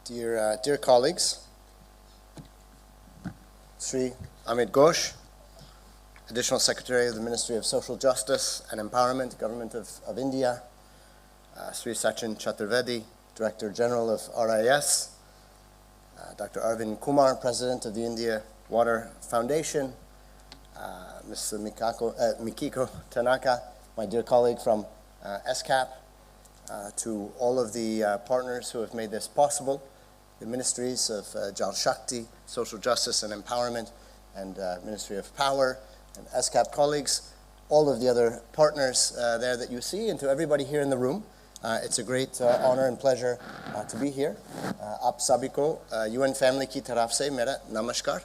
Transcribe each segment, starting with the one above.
Dear colleagues, Sri Amit Ghosh, Additional Secretary of the Ministry of Social Justice and Empowerment, Government of India, Sri Sachin Chaturvedi, Director General of RIS, Dr. Arvind Kumar, President of the India Water Foundation, Ms. Mikiko Tanaka, my dear colleague from SCAP, to all of the partners who have made this possible, the ministries of Jal Shakti, Social Justice and Empowerment, and Ministry of Power, and SCAP colleagues, all of the other partners there that you see, and to everybody here in the room. It's a great honor and pleasure to be here. Aap sabhi ko UN family ki taraf se mera namaskar.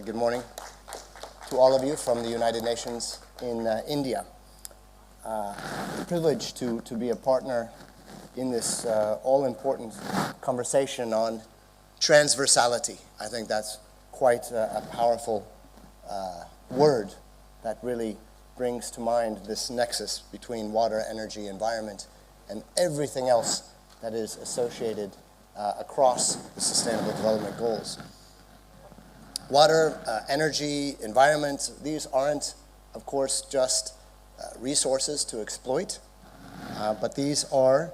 Good morning to all of you from the United Nations in India. The privilege to be a partner in this all-important conversation on transversality. I think that's quite a powerful word that really brings to mind this nexus between water, energy, environment, and everything else that is associated across the Sustainable Development Goals. Water, energy, environment, these aren't, of course, just resources to exploit, but these are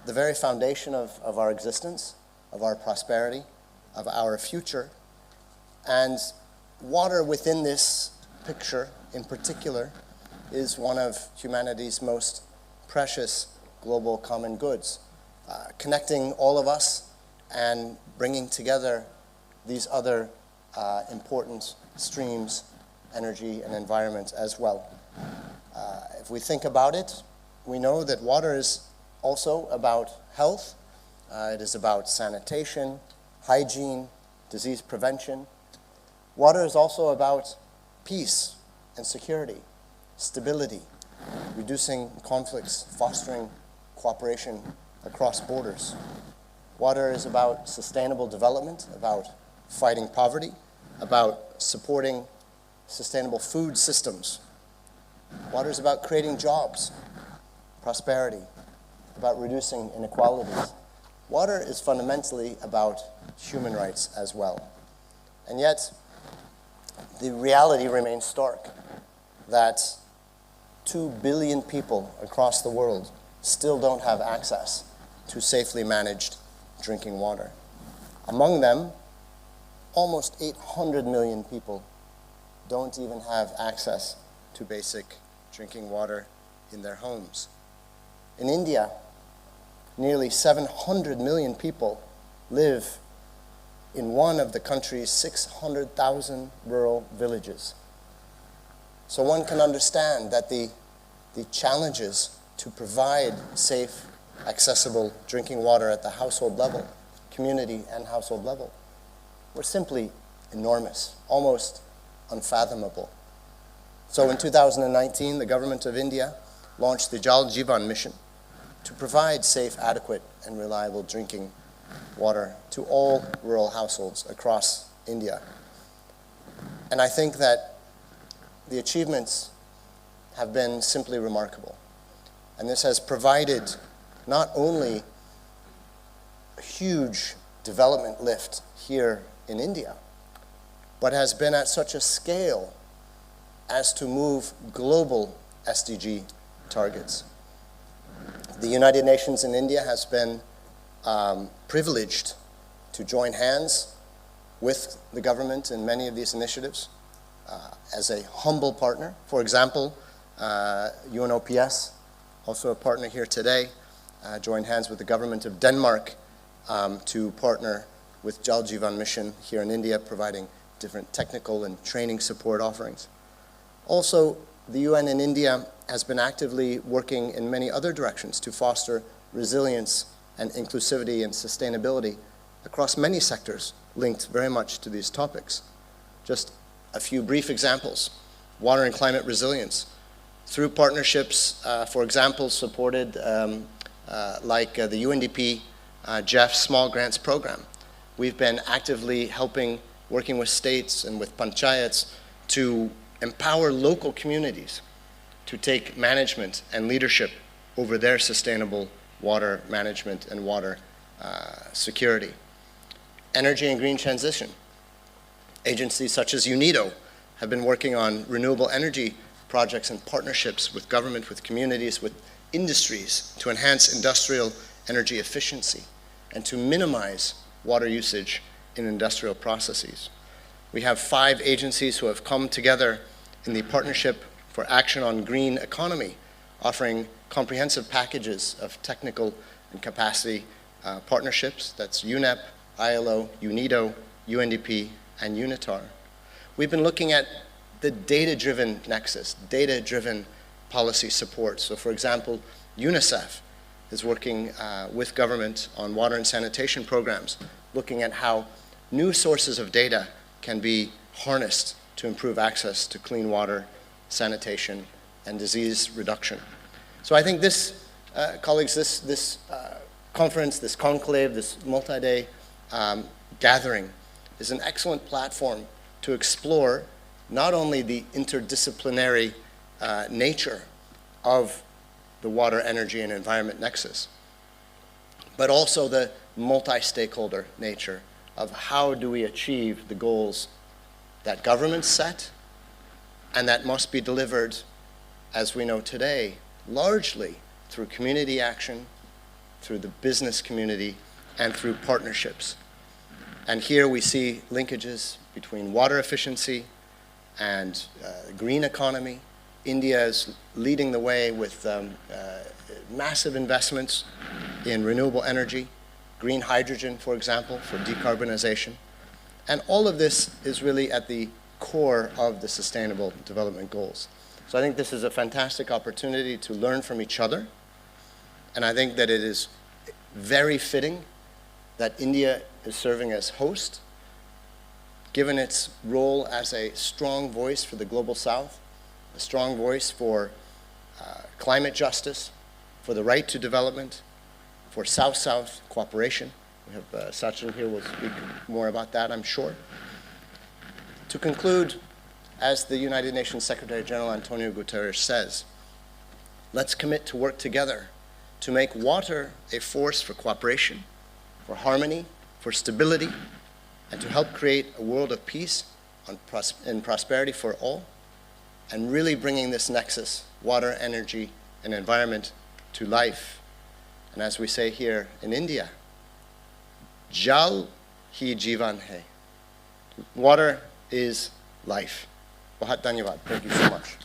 the very foundation of our existence, of our prosperity, of our future. And water within this picture, in particular, is one of humanity's most precious global common goods, connecting all of us and bringing together these other important streams, energy and environment as well. If we think about it, we know that water is also about health. It is about sanitation, hygiene, disease prevention. Water is also about peace and security, stability, reducing conflicts, fostering cooperation across borders. Water is about sustainable development, about fighting poverty, about supporting sustainable food systems. Water is about creating jobs, prosperity, about reducing inequalities. Water is fundamentally about human rights as well. And yet, the reality remains stark that 2 billion people across the world still don't have access to safely managed drinking water. Among them, almost 800 million people don't even have access to basic drinking water in their homes. In India, nearly 700 million people live in one of the country's 600,000 rural villages. So one can understand that the challenges to provide safe, accessible drinking water at the household level, community and household level, were simply enormous, almost unfathomable. So in 2019, the government of India launched the Jal Jeevan mission to provide safe, adequate, and reliable drinking water to all rural households across India. And I think that the achievements have been simply remarkable. And this has provided not only a huge development lift here in India, but has been at such a scale as to move global SDG targets. The United Nations in India has been privileged to join hands with the government in many of these initiatives as a humble partner. For example, UNOPS, also a partner here today, joined hands with the government of Denmark to partner with Jal Jeevan mission here in India, providing different technical and training support offerings. Also, the UN in India has been actively working in many other directions to foster resilience and inclusivity and sustainability across many sectors linked very much to these topics. Just a few brief examples. Water and climate resilience. Through partnerships, for example, supported like the UNDP JEF Small Grants Program. We've been actively working with states and with panchayats to empower local communities to take management and leadership over their sustainable water management and water security. Energy and green transition. Agencies such as UNIDO have been working on renewable energy projects and partnerships with government, with communities, with industries to enhance industrial energy efficiency and to minimize water usage in industrial processes. We have 5 agencies who have come together in the Partnership for Action on Green Economy, offering comprehensive packages of technical and capacity partnerships. That's UNEP, ILO, UNIDO, UNDP, and UNITAR. We've been looking at the data-driven nexus, data-driven policy support. So for example, UNICEF is working with government on water and sanitation programs, looking at how new sources of data can be harnessed to improve access to clean water, sanitation, and disease reduction. So I think this, colleagues, this conference, this conclave, this multi-day gathering is an excellent platform to explore not only the interdisciplinary nature of the water, energy, and environment nexus, but also the multi-stakeholder nature of how do we achieve the goals that governments set and that must be delivered, as we know today, largely through community action, through the business community, and through partnerships. And here we see linkages between water efficiency and green economy. India is leading the way with massive investments in renewable energy, green hydrogen, for example, for decarbonization. And all of this is really at the core of the Sustainable Development Goals. So I think this is a fantastic opportunity to learn from each other. And I think that it is very fitting that India is serving as host, given its role as a strong voice for the Global South, a strong voice for climate justice, for the right to development, for South-South cooperation. We have Sachin here will speak more about that, I'm sure. To conclude, as the United Nations Secretary General Antonio Guterres says, let's commit to work together to make water a force for cooperation, for harmony, for stability, and to help create a world of peace and prosperity for all, and really bringing this nexus, water, energy, and environment, to life. And as we say here in India, Jal hi Jivan hai. Water is life. Bahut dhanyavad. Thank you so much.